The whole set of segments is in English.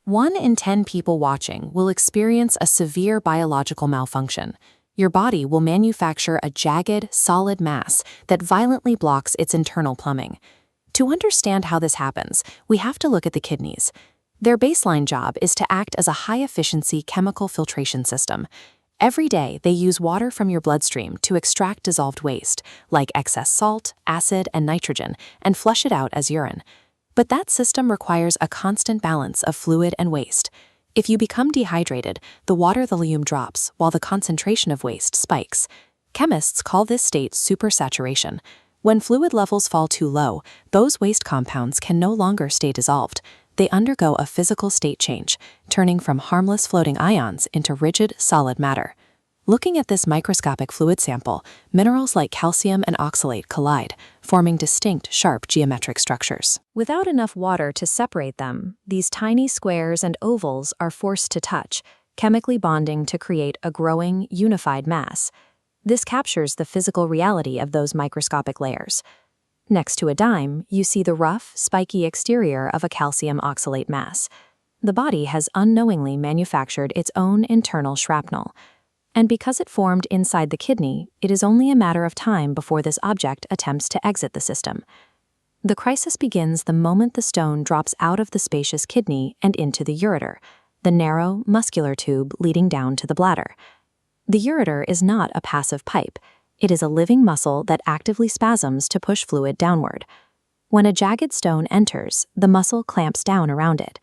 1 in 10 people watching will experience a severe biological malfunction. Your body will manufacture a jagged, solid mass that violently blocks its internal plumbing. To understand how this happens, we have to look at the kidneys. Their baseline job is to act as a high-efficiency chemical filtration system. Every day, they use water from your bloodstream to extract dissolved waste, like excess salt, acid, and nitrogen, and flush it out as urine. But that system requires a constant balance of fluid and waste. If you become dehydrated, the water volume drops while the concentration of waste spikes. Chemists call this state supersaturation. When fluid levels fall too low, those waste compounds can no longer stay dissolved. They undergo a physical state change, turning from harmless floating ions into rigid, solid matter. Looking at this microscopic fluid sample, minerals like calcium and oxalate collide, forming distinct, sharp geometric structures. Without enough water to separate them, these tiny squares and ovals are forced to touch, chemically bonding to create a growing, unified mass. This captures the physical reality of those microscopic layers. Next to a dime, you see the rough, spiky exterior of a calcium oxalate mass. The body has unknowingly manufactured its own internal shrapnel. And because it formed inside the kidney, it is only a matter of time before this object attempts to exit the system. The crisis begins the moment the stone drops out of the spacious kidney and into the ureter, the narrow, muscular tube leading down to the bladder. The ureter is not a passive pipe. It is a living muscle that actively spasms to push fluid downward. When a jagged stone enters, the muscle clamps down around it.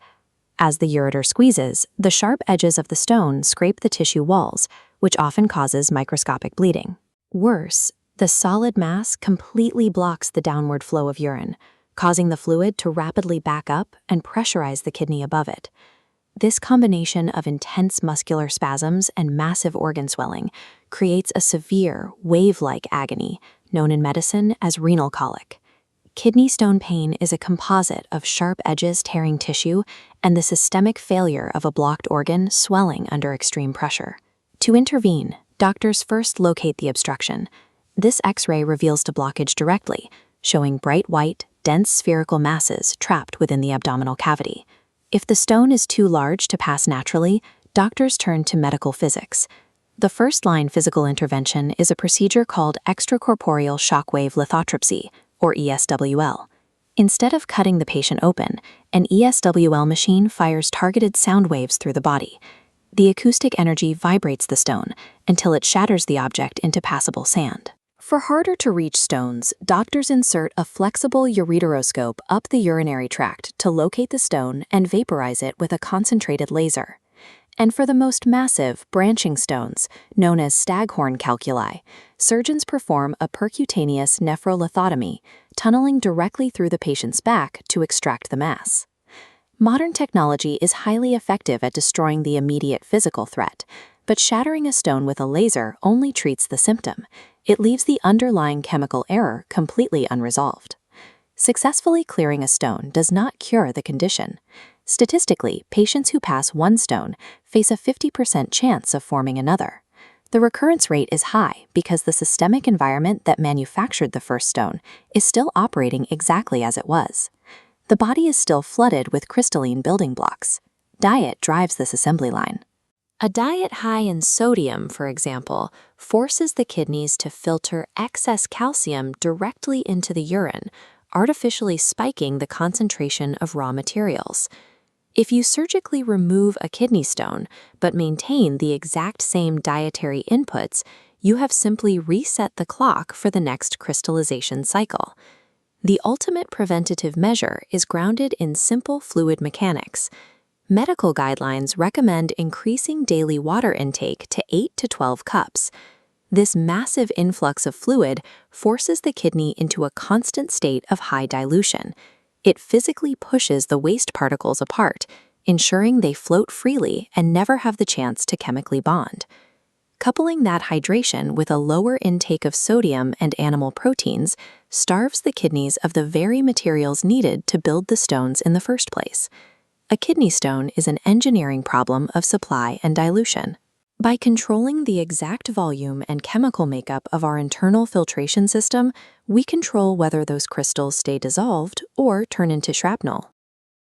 As the ureter squeezes, the sharp edges of the stone scrape the tissue walls, which often causes microscopic bleeding. Worse, the solid mass completely blocks the downward flow of urine, causing the fluid to rapidly back up and pressurize the kidney above it. This combination of intense muscular spasms and massive organ swelling creates a severe, wave-like agony, known in medicine as renal colic. Kidney stone pain is a composite of sharp edges tearing tissue and the systemic failure of a blocked organ swelling under extreme pressure. To intervene, doctors first locate the obstruction. This X-ray reveals the blockage directly, showing bright white, dense spherical masses trapped within the abdominal cavity. If the stone is too large to pass naturally, doctors turn to medical physics. The first-line physical intervention is a procedure called extracorporeal shockwave lithotripsy, or ESWL. Instead of cutting the patient open, an ESWL machine fires targeted sound waves through the body. The acoustic energy vibrates the stone until it shatters the object into passable sand. For harder-to-reach stones, doctors insert a flexible ureteroscope up the urinary tract to locate the stone and vaporize it with a concentrated laser. And for the most massive, branching stones, known as staghorn calculi, surgeons perform a percutaneous nephrolithotomy, tunneling directly through the patient's back to extract the mass. Modern technology is highly effective at destroying the immediate physical threat, but shattering a stone with a laser only treats the symptom. It leaves the underlying chemical error completely unresolved. Successfully clearing a stone does not cure the condition. Statistically, patients who pass one stone face a 50% chance of forming another. The recurrence rate is high because the systemic environment that manufactured the first stone is still operating exactly as it was. The body is still flooded with crystalline building blocks. Diet drives this assembly line. A diet high in sodium, for example, forces the kidneys to filter excess calcium directly into the urine, artificially spiking the concentration of raw materials. If you surgically remove a kidney stone but maintain the exact same dietary inputs, you have simply reset the clock for the next crystallization cycle. The ultimate preventative measure is grounded in simple fluid mechanics. Medical guidelines recommend increasing daily water intake to 8 to 12 cups. This massive influx of fluid forces the kidney into a constant state of high dilution. It physically pushes the waste particles apart, ensuring they float freely and never have the chance to chemically bond. Coupling that hydration with a lower intake of sodium and animal proteins starves the kidneys of the very materials needed to build the stones in the first place. A kidney stone is an engineering problem of supply and dilution. By controlling the exact volume and chemical makeup of our internal filtration system, we control whether those crystals stay dissolved or turn into shrapnel.